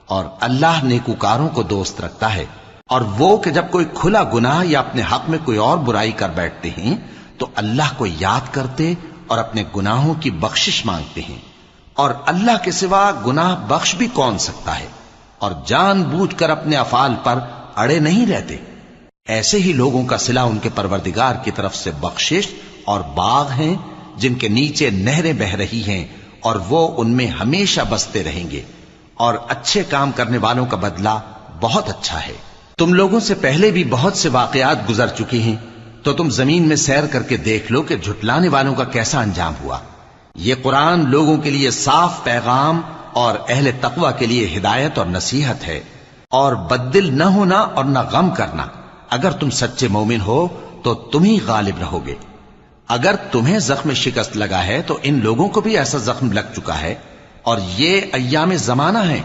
और अल्लाह नेकूकारों को दोस्त रखता है। और वो कि जब कोई खुला गुनाह या अपने हक में कोई और बुराई कर बैठते हैं तो अल्लाह को याद करते और अपने गुनाहों की बख्शिश मांगते हैं। और अल्लाह के सिवा गुनाह बख्श भी कौन सकता है, और जानबूझकर अपने अफाल पर अड़े नहीं रहते। ऐसे ही लोगों का सिला उनके परवरदिगार की तरफ से बख्शिश और बाग हैं जिनके नीचे नहरें बह रही हैं, और वो उनमें हमेशा बसते रहेंगे। और अच्छे काम करने वालों का बदला बहुत अच्छा है। तुम लोगों से पहले भी बहुत से वाकयात गुजर चुके हैं, तो तुम जमीन में सैर करके देख लो कि झुटलाने वालों का कैसा अंजाम हुआ। ये कुरान लोगों के लिए साफ पैगाम और अहले तकवा के लिए हिदायत और नसीहत है। और बद्दिल न होना और न गम करना। अगर तुम सच्चे मोमिन हो तो तुम ही गालिब रहोगे। अगर तुम्हें जख्म शिकस्त लगा है तो इन लोगों को भी ऐसा जख्म लग चुका है, और ये अय्याम जमाना है।